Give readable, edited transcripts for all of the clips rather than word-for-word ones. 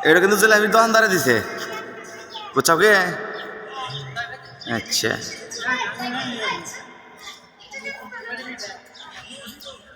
এটা কিন্তু জিলাপির দোকানদারে দিছে, বুঝছো কে? আচ্ছা,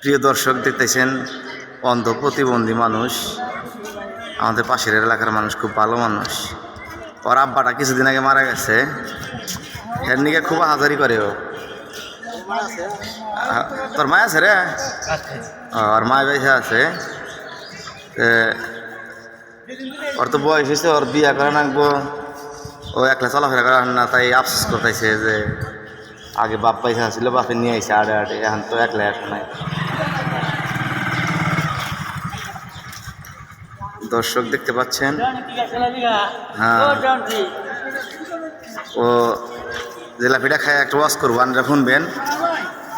প্রিয় দর্শক দেখতেছেন অন্ধ প্রতিবন্ধী মানুষ, আমাদের পাশের এলাকার মানুষ, খুব ভালো মানুষ। ওর আব্বাটা কিছুদিন আগে মারা গেছে, এর নিকে খুব আহাজারি করে ও। তোর মায় আছে রে? ওর মায় বেঁচে আছে। ওর তো বয়স হয়েছে, ওর বিয়া করে নাকবো, ও একলা চলাফেরা করে না, তাই আফসোস করতেছে যে আগে বাপ পয়সা ছিল, বাপে নিয়ে আইসে আড়ে আড়ে, এখন তো একলা আসে নাই। দর্শক দেখতে পাচ্ছেন, হ্যাঁ, ও জিলাপিটা খায় একটা ওয়াশ করবো, আনরা শুনবেন,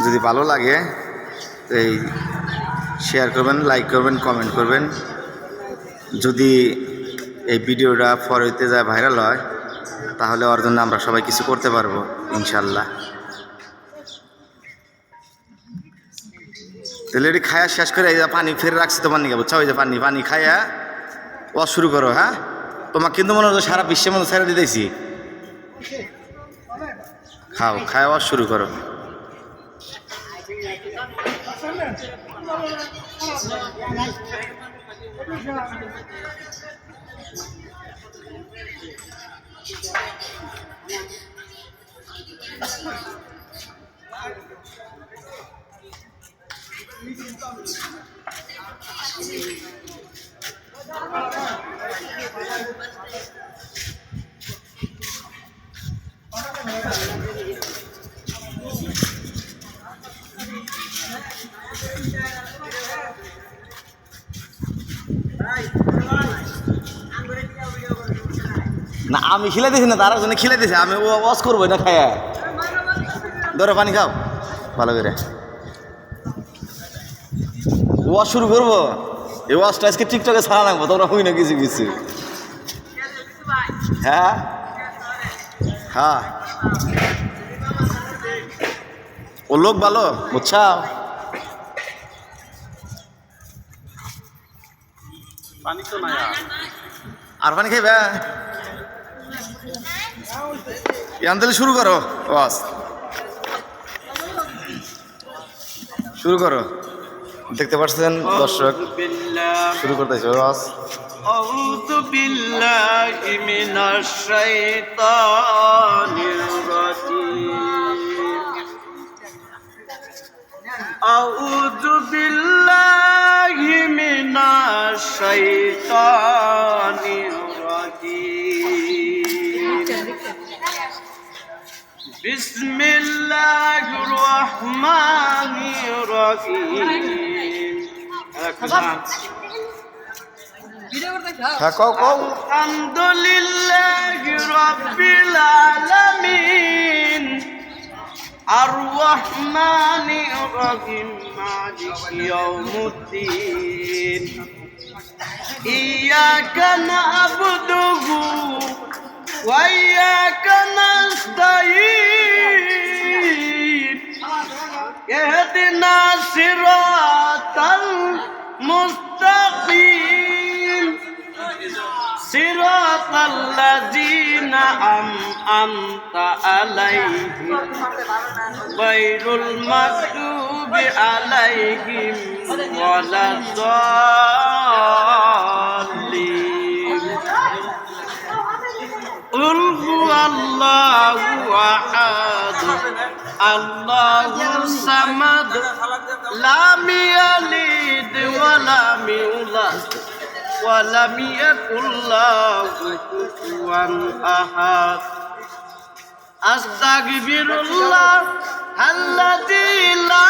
যদি ভালো লাগে এই শেয়ার করবেন, লাইক করবেন, কমেন্ট করবেন। যদি এই ভিডিওটা ফরওয়ার্ডে যায়, ভাইরাল হয়, তাহলে ওর জন্য আমরা সবাই কিছু করতে পারবো ইনশাল্লাহ। তাহলে এটি খায়া শেষ করে এই যে পানি ফের রাখছি তোমার নিকে, বুঝছো? ওই যে পানি পানি খায়া ওয়াশ শুরু করো। হ্যাঁ, তোমাকে কিন্তু মনে হচ্ছে সারা বিশ্বের মধ্যে ছেড়ে দিতেছি। খাও, খায়া ওয়াশ শুরু করো। না আমি খিলে দিছি না, তার জন্য খিলে দিছি, আমি ওয়াশ করবো না খায়া। ধরো পানি খাও ভালো করে, ওয়াশ শুরু করবো। এই ওয়াশটা আজকে টিকটকে ছাড়া রাখবো, তোমরা হই না কিছু কিছু। হ্যাঁ হ্যাঁ, ও লোক ভালো, বুঝছা? পানি তো নাই আর পানি খাইবে? তাহলে শুরু করো ওয়াশ, শুরু করো। দেখতে পাচ্ছেন দর্শক, শুরু করতেছে ওয়াজ। আউযু বিল্লাহি মিনাশ শাইতানির রাজীম। আউযু বিল্লাহি মিনাশ শাইতানির রাজীম। বিসমিল্লাহির রহমানির রহিম। হ্যাঁ কও কও। আলহামদুলিল্লাহি রাব্বিল আলামিন আর রহমানির রহিম মালিকি ইয়াউমুদ্দিন ইয়্যাকা না'বুদু ওয়া ইয়্যাকা নাস্তাঈন ইহদিনাস সিরাতাল মুস্তাকিম সিরাতাল লাযীনা আন'আমতা আলাইহিম গায়রুল মাগদুবি আলাইহিম ওয়ালাদ-দাল্লিন। কুল হুয়াল্লাহু আহাদ আল্লাহুস সামাদ লাম ইয়ালিদ ওয়া লাম ইউলাদ ওয়া লাম ইয়াকুল লাহু কুফুয়ান আহাদ। আস্তাগফিরুল্লাহ আল্লাযী লা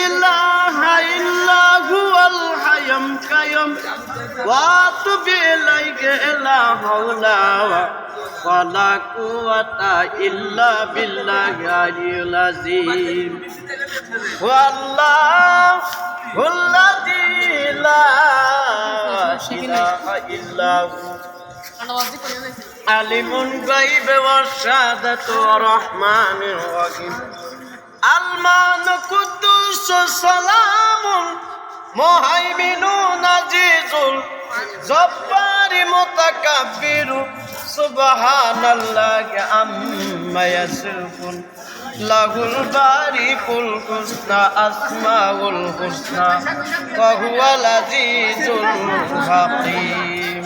ইলাহা ইল্লা হুয়াল হাইয়ুল কাইয়্যুম ওয়া আতুবু ইলাইহি লা হাওলা ওয়া লা কুওয়াতা ইল্লা বিল্লাহিল আলিয়্যিল আযীম। ওয়াল্লাহুল্লাযী লা ইলাহা ইল্লা হু আলিমুল গায়বি ওয়াশ শাহাদাতি ওয়া রাহমানির রহিম। আল-মান কুদ্দুস সালামুল মুহাইমিনুন আজিজুল জব্বারি মুতাকাব্বিরু সুবহানাল্লাহি আম্মা ইয়াসিফুন লাহুল বারিকুল হুসনা আসমাউল হুসনা ওয়া হুয়াল আজিজুল হাকীম।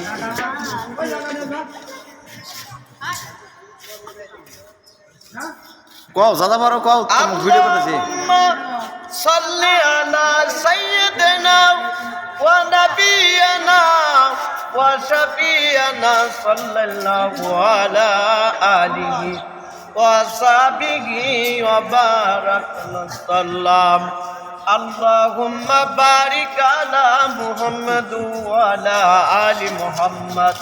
কও দাদা মারো কও ভিডিও করতেছি। আল্লাহুম্মা সাল্লি আলা সাইয়্যিদিনা ওয়া নাবিয়িনা ওয়া শাফিয়িনা সাল্লাল্লাহু আলা আলিহি ওয়া সাহবিহি ওয়া বারাকা সাল্লাম। আল্লাহুম্মা বারিক আলা মুহাম্মাদ ওয়া আলা আলি মুহাম্মাদ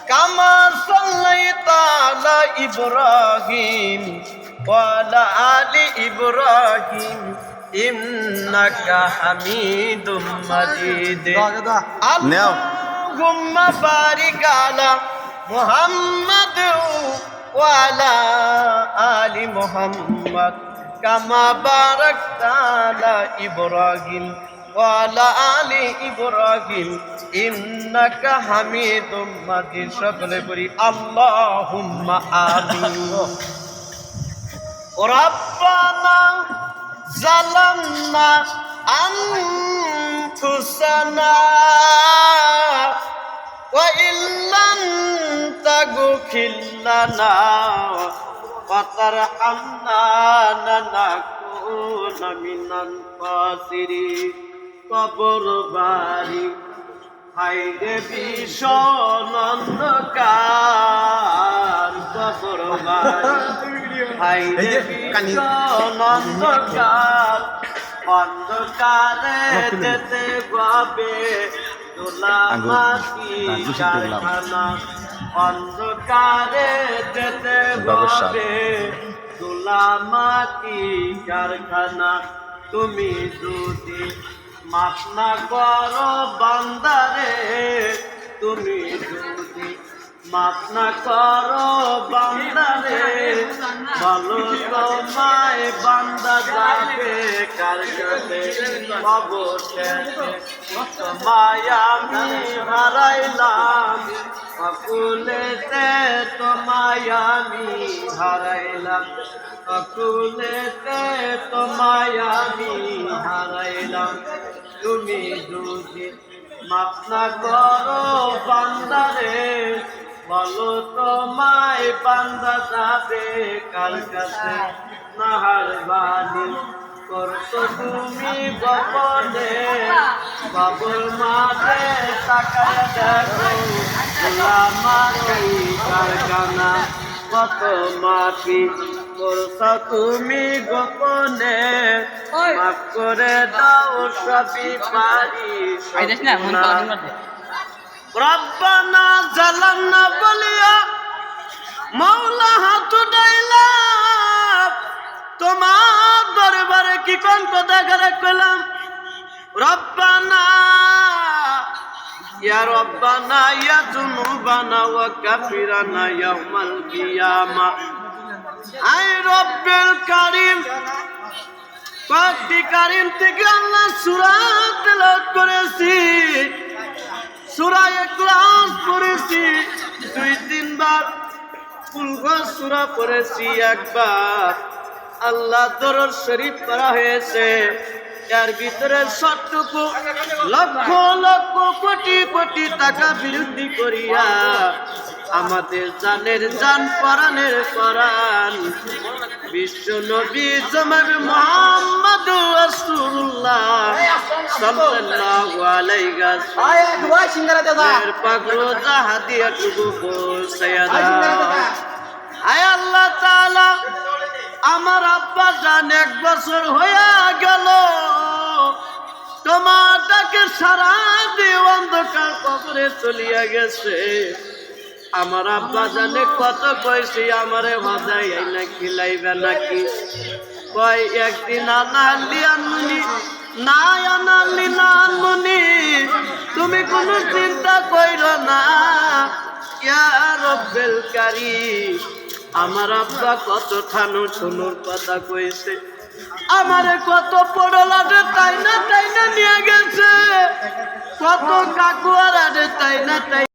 কামা সাল্লাইতা আলা ইব্রাহিম وعلى آل إبراهيم إنك حميد مجيد اللهم بارك على محمد وعلى آل محمد كما باركت على إبراهيم وعلى آل إبراهيم إنك حميد مجيد সকলে বলি اللهم آمين। ربنا ظلمنا أنفسنا وإن لم تغفر لنا وترحمنا لنكون من الخاسرين কবর বাড়ি হাইরে ভীষণ অন্ধকার কবর বাড়ি হাইরে ভীষণ অন্ধকার অন্ধকারে যেতে হবে দোলা মাটি কারখানা অন্ধকারে যেতে হবে দোলা মাটি কারখানা। তুমি যদি মাফ না করো বান্দারে তুমি যদি মাফ না করো বান্দারে বলো তোমায় বান্দা যাবে কার কাছে অবশেষে তোমায় আমি হারাইলাম অকুলেতে তোমায় আমি হারাইলাম অকুলেতে তোমায় আমি হারাইলাম। তুমি যদি মাফ না করো বান্দারে বলো তোমায় বান্দা যাবে কার কাছে নাহারবানি করতো তুমি গোপনে বাবুল মাঝে তাকায় দেখো গোলামারি কারখানা কত মাটি করছো তুমি গোপনে মাফ করে দাও সবই পারি। রব্বানা জালামনা বলিয়া মৌলা হাত উঠাইলা তোমার দরবারে কি কোন কথা করলাম। রব্বানা ইয়া রব্বানা ইয়া যুনুবানা ওয়া কাফিরানা ইয়াউমাল কিয়ামা। আই রব্বিল কারীম কয়েকটি কারীম থেকে আল্লাহ সূরা তেলাওয়াত করেছি, সূরা ইখলাস পড়েছি 2-3 বার, কুল সূরা পড়েছি একবার, আল্লাহ দরুদ শরীফ পড়া হয়েছে। এর ভিতরে সবটুকু লক্ষ লক্ষ কোটি কোটি টাকা বিরুদ্ধি করিয়া আমাদের জানের জান পরাণের পরাণ বিশ্ব নবী জনাব মুহাম্মদ রাসূলুল্লাহ সাল্লাল্লাহু আলাইহি ওয়াসাল্লাম এর পাক রোজা হাদিয়াটুকু পৌঁছায়া দাও। আয় আল্লাহ তাআলা আমার আব্বা জান 1 বছর হয়ে গেল তোমাটাকে সারা দিয়ে অন্ধকার কবরে চলিয়া গেছে। আমার আব্বা জানে কত কইছি আমারে ভাজাই না খিলাইবে নাকি, কয় একদিন আনালি আনমুনি না আনালি না আনমুনি, তুমি কোনো চিন্তা কইরো না ইয়া রব্বিল কারীম। আমার আব্বা কত ঠানো ঠুনুর কথা কইছে, আমারে কত পড়লাটে তাই না নিয়ে গেছে, কত কাকুয়ারাটে তাই যাই না তাই